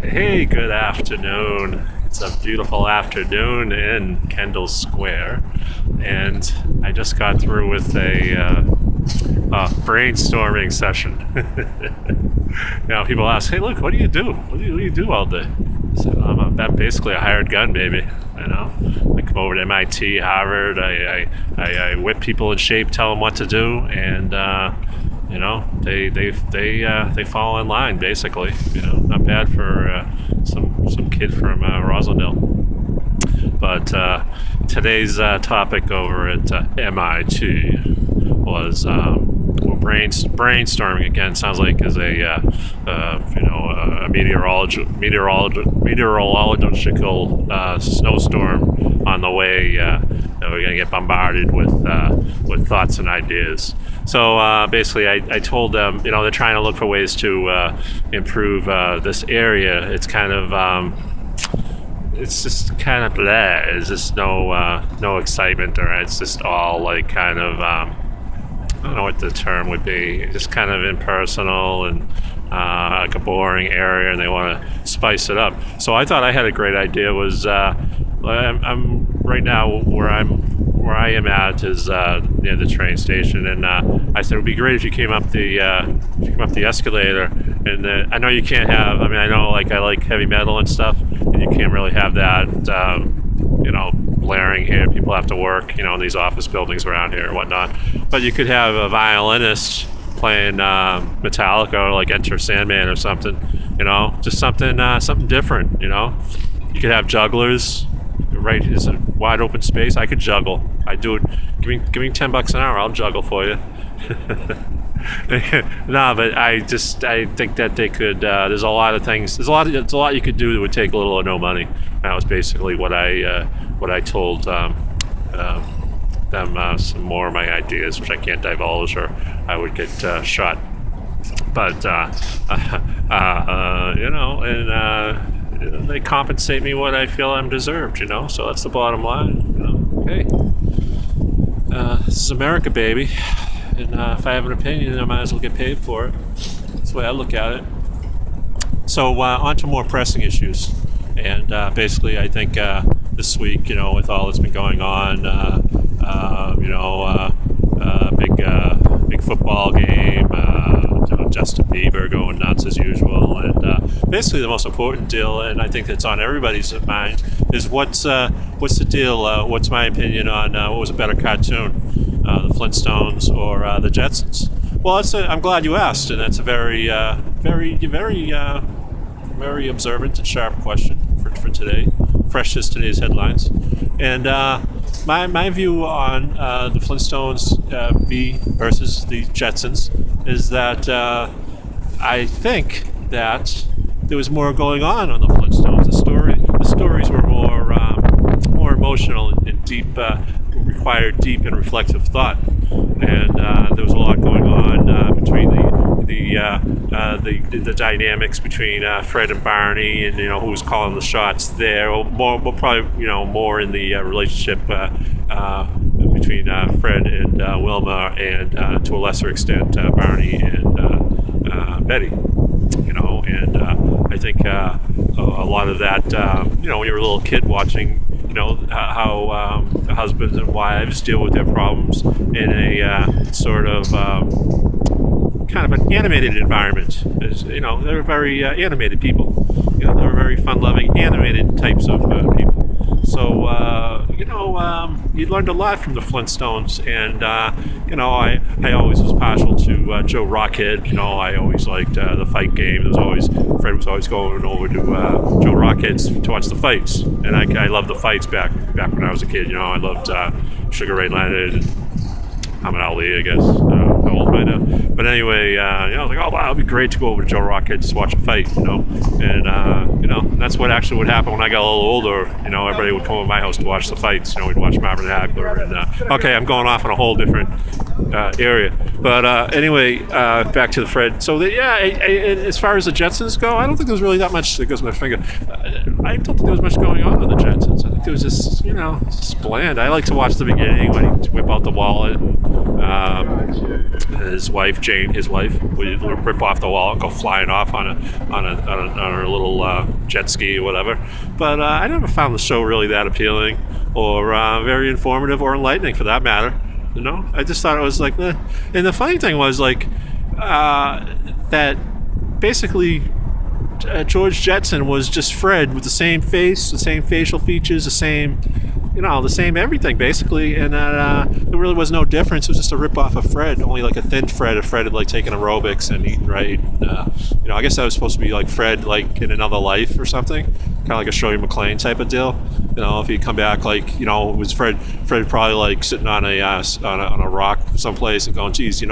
Hey, good afternoon. It's a beautiful afternoon in Kendall Square, and I just got through with a brainstorming session. People ask, "Hey, look, what do you do? What do you do all day?" I said, I'm basically a hired gun, baby. I come over to MIT, Harvard. I whip people in shape, tell them what to do, and they fall in line basically. Not bad for some kid from Roslindale. But today's topic over at MIT was brainstorming again. Sounds like as a meteorological snowstorm on the way. We're gonna get bombarded with thoughts and ideas. So basically, I told them, they're trying to look for ways to improve this area. It's kind of it's just kind of blah. There's just no excitement, or it's just all like kind of I don't know what the term would be. Just kind of impersonal and like a boring area, and they want to spice it up. So I thought I had a great idea. Was I'm right now where I am at is near the train station, and I said it would be great if you came up the escalator. And I know you can't have. I mean, I know I like heavy metal and stuff, and you can't really have that. Blaring here. People have to work, in these office buildings around here and whatnot. But you could have a violinist playing Metallica, or like Enter Sandman or something. Just something different. You could have jugglers. Right, is a wide open space. I could juggle. I do it. Give me $10 an hour. I'll juggle for you. No, but I think that they could. There's a lot of things. There's a lot you could do that would take little or no money. And that was basically what I told them. Some more of my ideas, which I can't divulge, or I would get shot. But they compensate me what I feel I'm deserved. So that's the bottom line. Hey, this is America, baby. And if I have an opinion, I might as well get paid for it. That's the way I look at it. So on to more pressing issues. And basically, I think this week, with all that's been going on, big football game, Justin Bieber going nuts as usual, and basically the most important deal, and I think that's on everybody's mind, is what's the deal? What's my opinion on what was a better cartoon? The Flintstones or the Jetsons? Well, I'm glad you asked, and that's a very observant and sharp question for today. Fresh as today's headlines. And my view on the Flintstones versus the Jetsons is that I think that there was more going on the Flintstones. The stories were more emotional and deep. Required deep and reflective thought, and there was a lot going on between the dynamics between Fred and Barney, and who was calling the shots there. More in the relationship between Fred and Wilma, and to a lesser extent Barney and Betty. And I think a lot of that. When you're a little kid watching. How husbands and wives deal with their problems in a sort of kind of an animated environment. They're very animated people. They're very fun-loving, animated types of people. So, you learned a lot from the Flintstones, and, I always was partial to Joe Rockhead. I always liked the fight game. Fred was always going over to Joe Rockhead's to watch the fights, and I loved the fights back when I was a kid. I loved Sugar Ray Leonard and Muhammad Ali, I guess. How old am I now? But anyway, I was like, oh wow, it'd be great to go over to Joe Rockhead to watch a fight, and that's what actually would happen when I got a little older. Everybody would come to my house to watch the fights. We'd watch Marvin Hagler, and okay, I'm going off on a whole different area. But anyway, back to the Fred. So as far as the Jetsons go, I don't think there was really that much. There goes my finger. I don't think there was much going on in the Jetsons. I think there was just just bland. I like to watch the beginning when he whip out the wallet. And his wife Jane, would rip off the wallet and go flying off on a little jet ski or whatever. But I never found the show really that appealing or very informative or enlightening, for that matter. I just thought it was like, eh. And the funny thing was like that basically George Jetson was just Fred with the same face, the same facial features, the same everything basically, and that there really was no difference. It was just a rip-off of Fred, only like a thin Fred. If Fred had like taken aerobics and eaten right, I guess that was supposed to be like Fred like in another life or something, kind of like a Shirley MacLaine type of deal. If he'd come back like it was Fred probably like sitting on a rock someplace and going, geez, if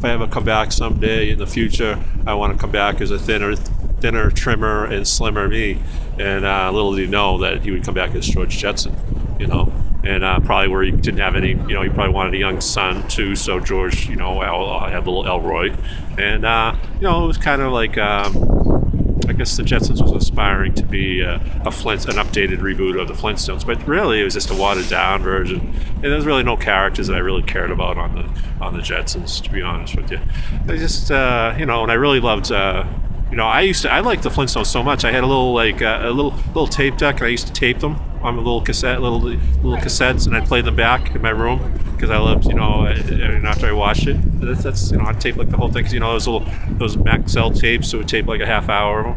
I ever come back someday in the future, I want to come back as a thinner, trimmer, and slimmer me. And little did he know that he would come back as George Jetson, and probably where he didn't have any, he probably wanted a young son too. So George, had little Elroy, and it was kind of like I guess the Jetsons was aspiring to be an updated reboot of the Flintstones, but really it was just a watered down version. And there's really no characters that I really cared about on the Jetsons, to be honest with you. They just, and I really loved. I liked the Flintstones so much. I had a little tape deck, and I used to tape them on a little cassettes, and I'd play them back in my room because I loved, after I watched it, that's I'd tape like the whole thing because those Maxell tapes, so it would tape like a half hour.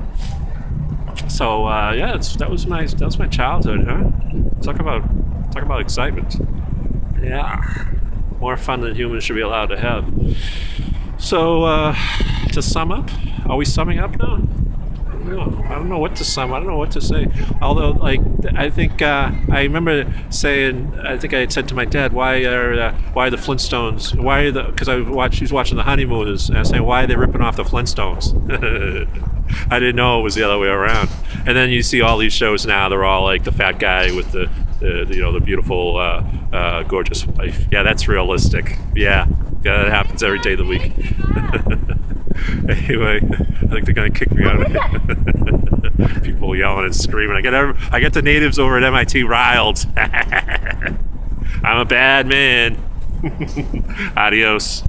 So that was nice. That was my childhood, huh? Talk about excitement. Yeah, more fun than humans should be allowed to have. So to sum up. Are we summing up now? I don't know what to sum. I don't know what to say. Although, I think I remember saying, I think I had said to my dad, why are the Flintstones? Because he was watching the Honeymooners, and I was saying, why are they ripping off the Flintstones? I didn't know it was the other way around. And then you see all these shows now; they're all like the fat guy with the beautiful, gorgeous wife. Yeah, that's realistic. Yeah, that happens every day of the week. Anyway, I think they're gonna kick me out of here. People yelling and screaming. I get the natives over at MIT riled. I'm a bad man. Adios.